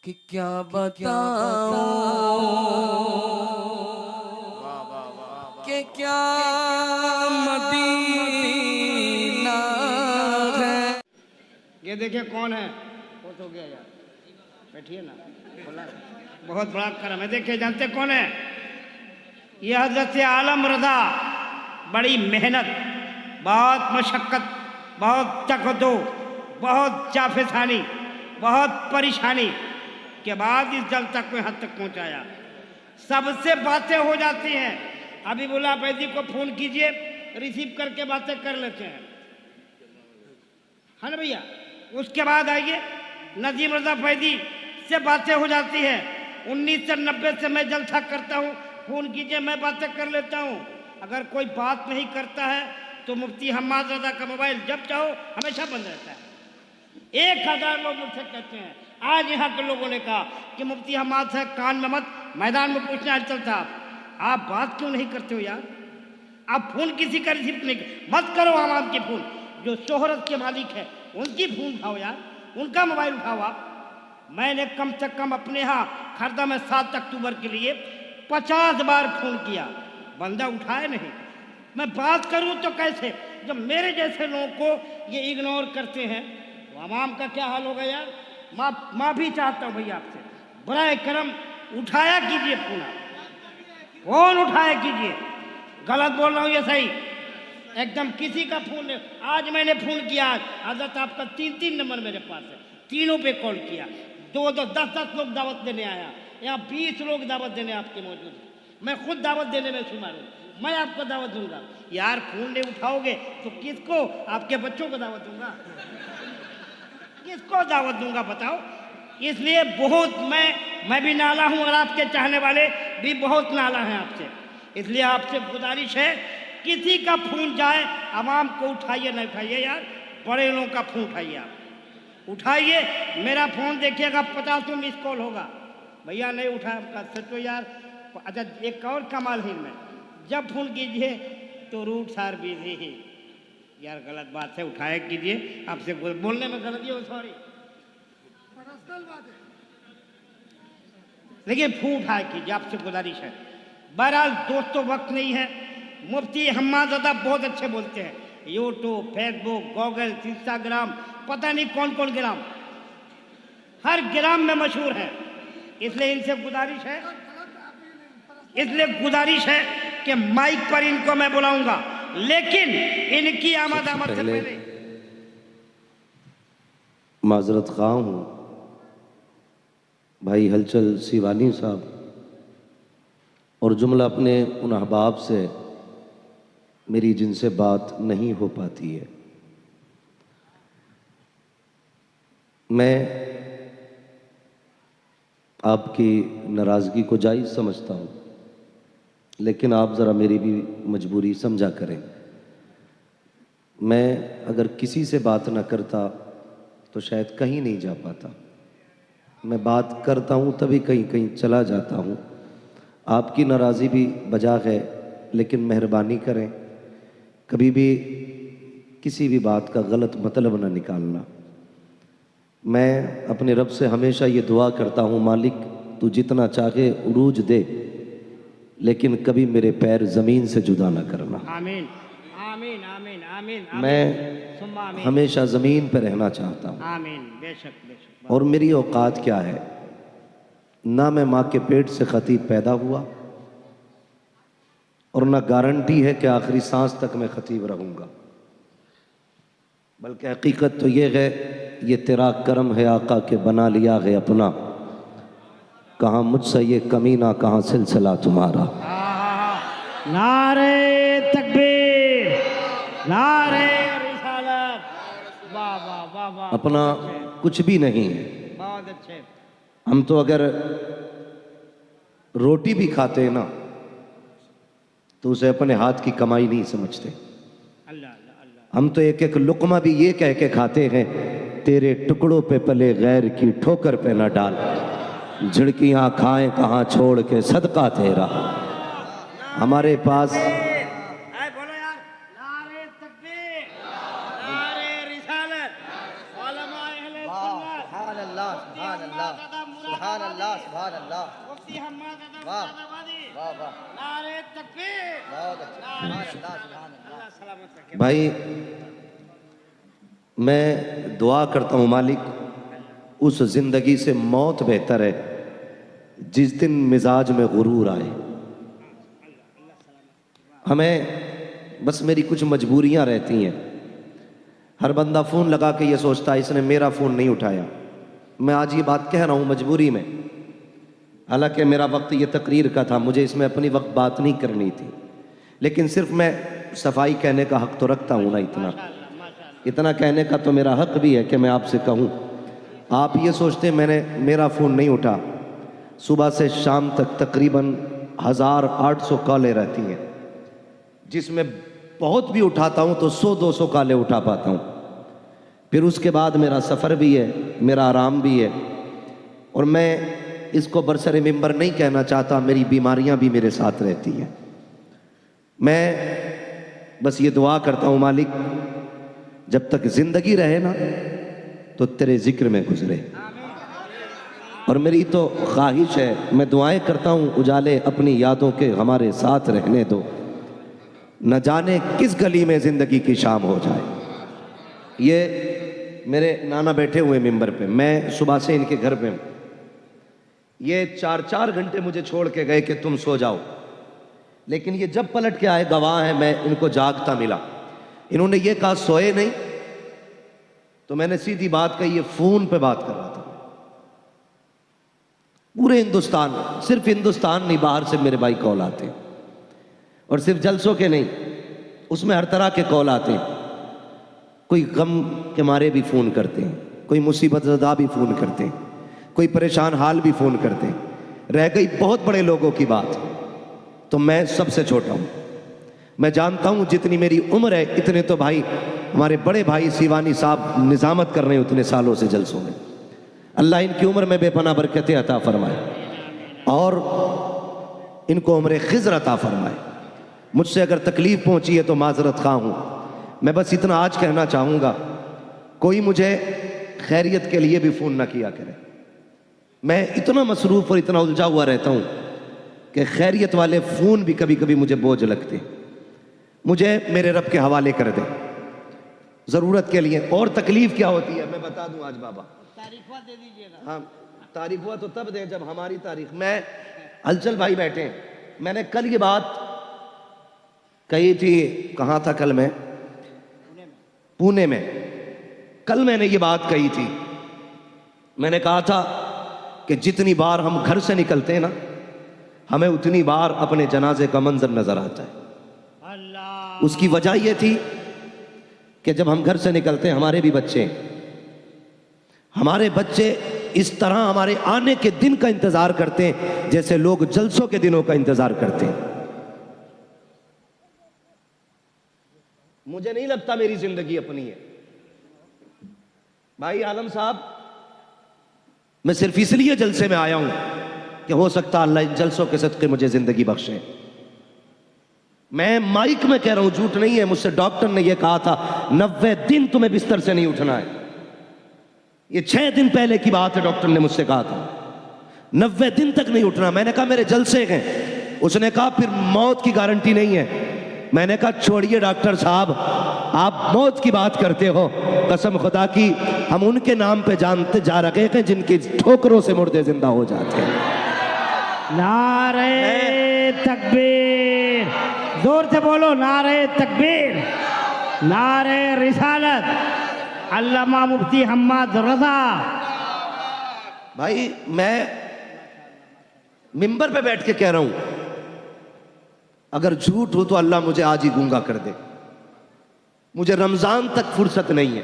कि क्या बताऊं कि क्या मदीना है। ये देखिए कौन है। बहुत हो गया यार, बैठिए ना, बोला बहुत बड़ा करम है। देखिए जानते कौन है? ये हजरत आलम रजा। बड़ी मेहनत, बहुत मशक्क़त, बहुत तकदो, बहुत जाफेसानी, बहुत परेशानी के बाद इस जल तक में हद तक पहुंचाया। सबसे बातें हो जाती हैं। अभी बोला बैदी को फोन कीजिए, रिसीव करके बातें कर लेते हैं, है ना भैया। उसके बाद आइए नजीम रजा फैदी से बातें हो जाती है। 1990 से मैं जलसा करता हूँ, फोन कीजिए मैं बातें कर लेता हूँ। अगर कोई बात नहीं करता है तो मुफ्ती हम्माद रजा का मोबाइल जब चाहो हमेशा बंद रहता है। 1000 लोग मुझसे कहते हैं, आज यहाँ के लोगों ने कहा कि मुफ्ती हम्माद साहब कान में मत, मैदान में पूछना अचल साहब आप बात क्यों नहीं करते हो यार? आप फोन किसी का रिसीव नहीं मत करो। आवाम की फोन जो शोहरत के मालिक है उनकी फोन उठाओ यार, उनका मोबाइल उठाओ आप। मैंने कम से कम अपने यहाँ खरदा में 7 अक्टूबर के लिए 50 बार फोन किया, बंदा उठाए नहीं। मैं बात करूं तो कैसे, जब मेरे जैसे लोगों को ये इग्नोर करते हैं तो आवाम का क्या हाल होगा यार। माफी चाहता हूँ भैया आपसे, बराए करम उठाया कीजिए फोन, फोन उठाया कीजिए। गलत बोल रहा हूँ ये सही एकदम, किसी का फोन नहीं। आज मैंने फोन किया, हजरत आपका 3 नंबर मेरे पास है, तीनों पे कॉल किया। 10 लोग दावत देने आया, यहाँ 20 लोग दावत देने आपके मौजूद हैं। मैं खुद दावत देने में शुमार हूँ, मैं आपको दावत दूंगा यार। फोन नहीं उठाओगे तो किसको, आपके बच्चों को दावत दूंगा, किसको दावत दूंगा बताओ। इसलिए बहुत मैं भी नाला हूँ और आपके चाहने वाले भी बहुत नाला हैं आपसे। इसलिए आपसे गुजारिश है, किसी का फोन जाए आवाम को उठाइए, नहीं उठाइए यार। बड़े लोगों का फोन उठाइए, आप उठाइए। मेरा फोन देखिएगा 50 मिस कॉल होगा, भैया नहीं उठाया आपका सचो यार। अच्छा एक और कमाल है, मैं जब फोन कीजिए तो रूट सार बिजी ही यार, गलत बात है, उठाया कीजिए। आपसे बोलने में गलती हो, सॉरी, लेकिन फोन उठाया कीजिए, आपसे गुजारिश है। बहरहाल दोस्तों वक्त नहीं है। मुफ्ती हम्माद रजा बहुत अच्छे बोलते हैं, यूट्यूब, फेसबुक, गूगल, इंस्टाग्राम, पता नहीं कौन कौन ग्राम, हर ग्राम में मशहूर है। इसलिए इनसे गुजारिश है, कि माइक पर इनको मैं बुलाऊंगा, लेकिन इनकी आमद से पहले माजरत खां हूँ भाई हलचल सिवानी साहब और जुमला अपने उन अहबाब से मेरी जिनसे बात नहीं हो पाती है। मैं आपकी नाराज़गी को जायज़ समझता हूँ, लेकिन आप ज़रा मेरी भी मजबूरी समझा करें। मैं अगर किसी से बात ना करता तो शायद कहीं नहीं जा पाता। मैं बात करता हूँ तभी कहीं कहीं चला जाता हूँ। आपकी नाराज़ी भी बजा है, लेकिन मेहरबानी करें कभी भी किसी भी बात का गलत मतलब ना निकालना। मैं अपने रब से हमेशा ये दुआ करता हूँ, मालिक तू जितना चाहे उरूज दे, लेकिन कभी मेरे पैर ज़मीन से जुदा ना करना। आमीन आमीन आमीन आमीन। मैं हमेशा ज़मीन पर रहना चाहता हूँ। आमीन, बेशक बेशक। और मेरी औकात क्या है, ना मैं माँ के पेट से खतीब पैदा हुआ और ना गारंटी है कि आखिरी सांस तक मैं खतीब रहूँगा, बल्कि हकीकत तो ये है, ये तेरा करम है आका के बना लिया है अपना, कहाँ मुझसे ये कमीना कहाँ सिलसिला तुम्हारा। नारे तकबीर, नारे रिसालत, वाह वाह वाह वाह। अपना कुछ भी नहीं है। बहुत अच्छे। हम तो अगर रोटी भी खाते हैं ना तो उसे अपने हाथ की कमाई नहीं समझते। अल्लाह अल्लाह। हम तो एक एक लुकमा भी ये कह के खाते हैं, तेरे टुकड़ों पे पले गैर की ठोकर पे न डाल, झिड़कियां खाएं कहाँ छोड़ के सदका तेरा। हमारे पास बोलो यार, नारे तकबीर, नारे रिसालत, उलमा अहले सुन्नत, दादा सुभान अल्लाह, सुभान अल्लाह। मुफ्ती हम्माद दादा वाह। मुरादाबादी। वाह वाह, नारे तकबीर। बहुत अच्छा, सुभान अल्लाह, सुभान अल्लाह। अल्लाह सलामत रखे। भाई मैं दुआ करता हूँ मालिक, उस जिंदगी से मौत बेहतर है जिस दिन मिजाज में गुरूर आए। हमें बस मेरी कुछ मजबूरियां रहती हैं। हर बंदा फ़ोन लगा के ये सोचता है इसने मेरा फ़ोन नहीं उठाया। मैं आज ये बात कह रहा हूँ मजबूरी में, हालांकि मेरा वक्त ये तकरीर का था, मुझे इसमें अपनी वक्त बात नहीं करनी थी, लेकिन सिर्फ मैं सफाई कहने का हक तो रखता हूँ ना। इतना कहने का तो मेरा हक भी है कि मैं आपसे कहूँ। आप ये सोचते मैंने मेरा फ़ोन नहीं उठा, सुबह से शाम तक तकरीबन 1800 कॉलें रहती हैं, जिसमें बहुत भी उठाता हूँ तो 100-200 कॉलें उठा पाता हूँ। फिर उसके बाद मेरा सफ़र भी है, मेरा आराम भी है, और मैं इसको बरसरे मिंबर नहीं कहना चाहता, मेरी बीमारियां भी मेरे साथ रहती हैं। मैं बस ये दुआ करता हूँ मालिक, जब तक ज़िंदगी रहे ना तो तेरे जिक्र में गुजरे। और मेरी तो ख्वाहिश है, मैं दुआएं करता हूँ उजाले अपनी यादों के हमारे साथ रहने दो, न जाने किस गली में ज़िंदगी की शाम हो जाए। ये मेरे नाना बैठे हुए मिंबर पे, मैं सुबह से इनके घर पे हूँ। ये 4-4 घंटे मुझे छोड़ के गए कि तुम सो जाओ, लेकिन ये जब पलट के आए, गवाह है, मैं इनको जागता मिला। इन्होंने ये कहा सोए नहीं, तो मैंने सीधी बात कही, ये फ़ोन पे बात कर रहा था। पूरे हिंदुस्तान, सिर्फ हिंदुस्तान नहीं, बाहर से मेरे भाई कॉल आते हैं, और सिर्फ जलसों के नहीं, उसमें हर तरह के कॉल आते हैं। कोई गम के मारे भी फ़ोन करते हैं, कोई मुसीबत ज़दा भी फ़ोन करते हैं, कोई परेशान हाल भी फ़ोन करते हैं। रह गई बहुत बड़े लोगों की बात, तो मैं सबसे छोटा हूँ। मैं जानता हूँ जितनी मेरी उम्र है इतने तो भाई हमारे बड़े भाई सीवानी साहब निज़ामत कर रहे हैं उतने सालों से जलसों में। अल्लाह इनकी उम्र में बेपनाह बरकतें अता फरमाए और इनको उम्र खिज़र अता फरमाए। मुझसे अगर तकलीफ़ पहुँची है तो माजरत खा हूँ। मैं बस इतना आज कहना चाहूँगा, कोई मुझे खैरियत के लिए भी फ़ोन ना किया करे। मैं इतना मसरूफ़ और इतना उलझा हुआ रहता हूँ कि खैरियत वाले फ़ोन भी कभी कभी मुझे बोझ लगते। मुझे मेरे रब के हवाले कर दे ज़रूरत के लिए। और तकलीफ़ क्या होती है मैं बता दूँ आज बाबा। तारीफा दे दीजिएगा। हाँ, तारीफ हुआ तो तब दे जब हमारी तारीफ। मैं हलचल भाई बैठे हैं, मैंने कल ये बात कही थी, कहाँ था कल मैं, पुणे में। कल मैंने ये बात कही थी, मैंने कहा था कि जितनी बार हम घर से निकलते हैं ना, हमें उतनी बार अपने जनाजे का मंजर नजर आता है। अल्लाह। उसकी वजह यह थी कि जब हम घर से निकलते हैं, हमारे बच्चे इस तरह हमारे आने के दिन का इंतजार करते हैं जैसे लोग जलसों के दिनों का इंतजार करते हैं। मुझे नहीं लगता मेरी जिंदगी अपनी है भाई आलम साहब। मैं सिर्फ इसलिए जलसे में आया हूं कि हो सकता अल्लाह इन जलसों के सदके मुझे जिंदगी बख्शे। मैं माइक में कह रहा हूं, झूठ नहीं है। मुझसे डॉक्टर ने यह कहा था 90 दिन तुम्हें बिस्तर से नहीं उठना है। ये 6 दिन पहले की बात है, डॉक्टर ने मुझसे कहा था 90 दिन तक नहीं उठना। मैंने कहा मेरे जलसे हैं। उसने कहा फिर मौत की गारंटी नहीं है। मैंने कहा छोड़िए डॉक्टर साहब, आप मौत की बात करते हो, कसम खुदा की हम उनके नाम पे जानते जा रहे हैं जिनकी ठोकरों से मुर्दे जिंदा हो जाते हैं। नारे तकबीर, जोर से बोलो नारे तकबीर, नारे रिसालत, अल्लामा मुफ्ती हम्माद रजा। भाई मैं मिंबर पे बैठ के कह रहा हूं, अगर झूठ हो तो अल्लाह मुझे आज ही गूंगा कर दे। मुझे रमजान तक फुर्सत नहीं है।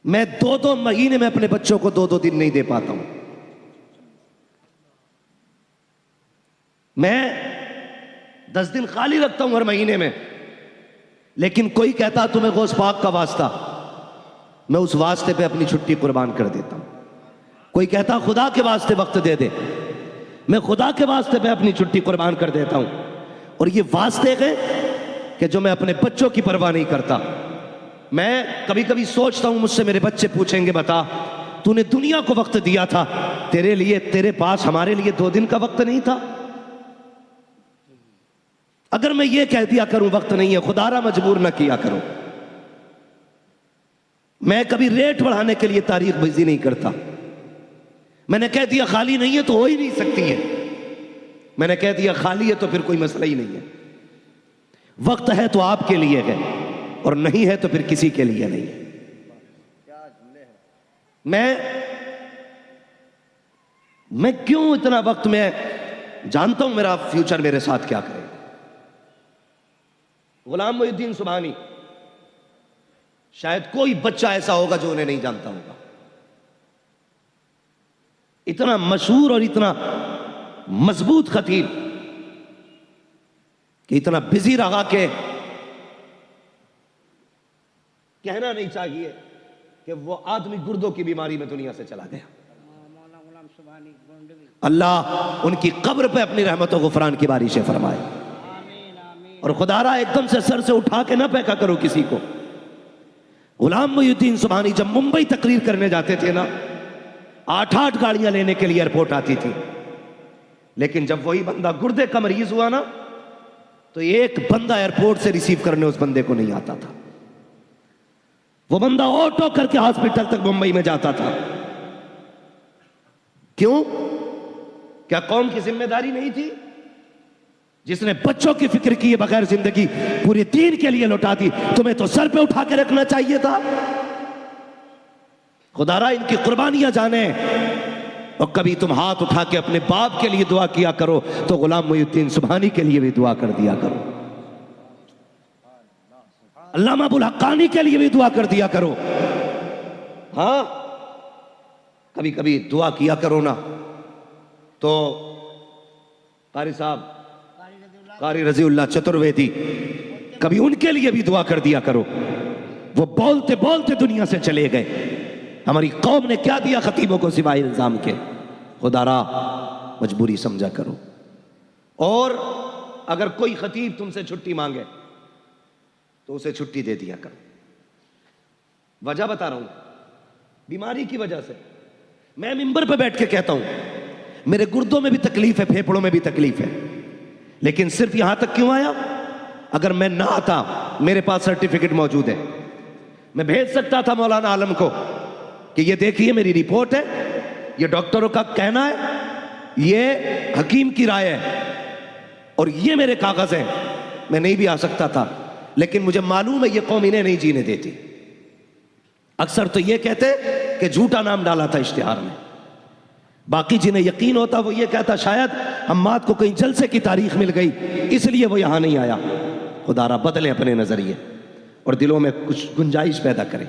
मैं 2-2 महीने में अपने बच्चों को 2-2 दिन नहीं दे पाता हूं। मैं 10 दिन खाली रखता हूं हर महीने में, लेकिन कोई कहता तुम्हें गौस पाक का वास्ता, मैं उस वास्ते पे अपनी छुट्टी कुर्बान कर देता हूं। कोई कहता खुदा के वास्ते वक्त दे दे, मैं खुदा के वास्ते पे अपनी छुट्टी कुर्बान कर देता हूं। और ये वास्ते हैं कि जो मैं अपने बच्चों की परवाह नहीं करता। मैं कभी कभी सोचता हूं, मुझसे मेरे बच्चे पूछेंगे बता तूने दुनिया को वक्त दिया था, तेरे लिए, तेरे पास हमारे लिए 2 दिन का वक्त नहीं था? अगर मैं ये कह दिया करूं वक्त नहीं है, खुदारा मजबूर ना किया करो। मैं कभी रेट बढ़ाने के लिए तारीख बाजी नहीं करता। मैंने कह दिया खाली नहीं है तो हो ही नहीं सकती है, मैंने कह दिया खाली है तो फिर कोई मसला ही नहीं है। वक्त है तो आपके लिए है, और नहीं है तो फिर किसी के लिए नहीं है। मैं क्यों इतना वक्त, मैं जानता हूं मेरा फ्यूचर मेरे साथ क्या करेगा। गुलाम मोहिउद्दीन सुभानी, शायद कोई बच्चा ऐसा होगा जो उन्हें नहीं जानता होगा। इतना मशहूर और इतना मजबूत खतीब कि इतना बिजी रहा कि कहना नहीं चाहिए कि वो आदमी गुर्दों की बीमारी में दुनिया से चला गया। अल्लाह उनकी कब्र पे अपनी रहमत और गुफरान की बारिशें फरमाए। और खुदारा एकदम से सर से उठा के ना फेंका करो किसी को। गुलाम मोहिउद्दीन सुभानी जब मुंबई तकरीर करने जाते थे ना, 8-8 गाड़ियां लेने के लिए एयरपोर्ट आती थी, लेकिन जब वही बंदा गुर्दे का मरीज हुआ ना, तो एक बंदा एयरपोर्ट से रिसीव करने उस बंदे को नहीं आता था। वो बंदा ऑटो करके हॉस्पिटल तक मुंबई में जाता था। क्यों? क्या कौम की जिम्मेदारी नहीं थी? जिसने बच्चों की फिक्र की है बगैर जिंदगी पूरे दीन के लिए लौटा दी, तुम्हें तो सर पे उठा के रखना चाहिए था। खुदारा इनकी कुर्बानियां जाने। और कभी तुम हाथ उठा के अपने बाप के लिए दुआ किया करो तो गुलाम मोहिउद्दीन सुभानी के लिए भी दुआ कर दिया करो, अल्लामा अबुल हक्कानी के लिए भी दुआ कर दिया करो। हाँ, कभी कभी दुआ किया करो ना। तो कारी साहब, कारी रजीउल्लाह चतुर्वेदी, कभी उनके लिए भी दुआ कर दिया करो। वो बोलते बोलते दुनिया से चले गए। हमारी कौम ने क्या दिया खतीबों को सिवाय इल्जाम के? खुदारा मजबूरी समझा करो। और अगर कोई खतीब तुमसे छुट्टी मांगे तो उसे छुट्टी दे दिया करो। वजह बता रहा हूं, बीमारी की वजह से। मैं मिंबर पे बैठ के कहता हूं मेरे गुर्दों में भी तकलीफ है, फेफड़ों में भी तकलीफ है, लेकिन सिर्फ यहां तक क्यों आया? अगर मैं ना आता, मेरे पास सर्टिफिकेट मौजूद है, मैं भेज सकता था मौलाना आलम को कि ये देखिए मेरी रिपोर्ट है, ये डॉक्टरों का कहना है, ये हकीम की राय है, और ये मेरे कागज हैं। मैं नहीं भी आ सकता था, लेकिन मुझे मालूम है ये कौम इन्हें नहीं जीने देती। अक्सर तो ये कहते कि झूठा नाम डाला था इश्तिहार में। बाकी जिन्हें यकीन होता वो ये कहता शायद हम्माद को कहीं जलसे की तारीख मिल गई इसलिए वो यहां नहीं आया। खुदारा बदले अपने नजरिए और दिलों में कुछ गुंजाइश पैदा करें,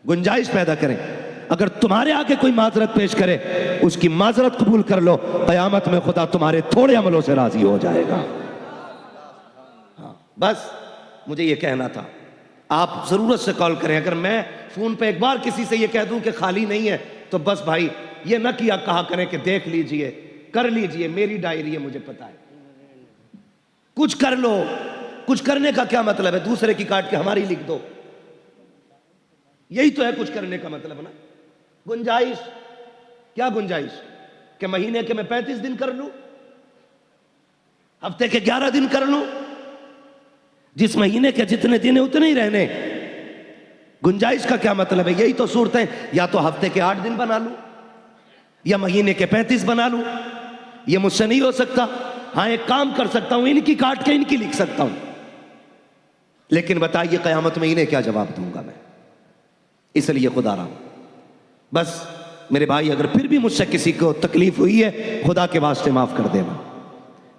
गुंजाइश पैदा करें। अगर तुम्हारे आगे कोई माजरत पेश करे, उसकी माजरत कबूल कर लो, कयामत में खुदा तुम्हारे थोड़े अमलों से राजी हो जाएगा। हाँ, बस मुझे ये कहना था। आप जरूरत से कॉल करें। अगर मैं फोन पे एक बार किसी से ये कह दूं कि खाली नहीं है, तो बस भाई ये न किया कहा करें कि देख लीजिए, कर लीजिए, मेरी डायरी है, मुझे पता है। कुछ कर लो। कुछ करने का क्या मतलब है? दूसरे की काट के हमारी लिख दो, यही तो है कुछ करने का मतलब ना। गुंजाइश, क्या गुंजाइश? कि महीने के मैं 35 दिन कर लूं, हफ्ते के 11 दिन कर लूं, जिस महीने के जितने दिन है उतने ही रहने। गुंजाइश का क्या मतलब है? यही तो सूरत है, या तो हफ्ते के 8 दिन बना लूं या महीने के 35 बना लूं। ये मुझसे नहीं हो सकता। हाँ, एक काम कर सकता हूं, इनकी काट के इनकी लिख सकता हूं, लेकिन बताइए कयामत में इन्हें क्या जवाब दूंगा मैं? इसलिए खुदा रहा, बस मेरे भाई, अगर फिर भी मुझसे किसी को तकलीफ हुई है, खुदा के वास्ते माफ कर देना।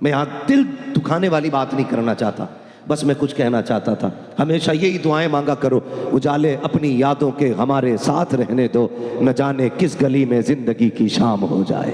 मैं यहां दिल दुखाने वाली बात नहीं करना चाहता, बस मैं कुछ कहना चाहता था। हमेशा यही दुआएं मांगा करो, उजाले अपनी यादों के हमारे साथ रहने दो, न जाने किस गली में जिंदगी की शाम हो जाए।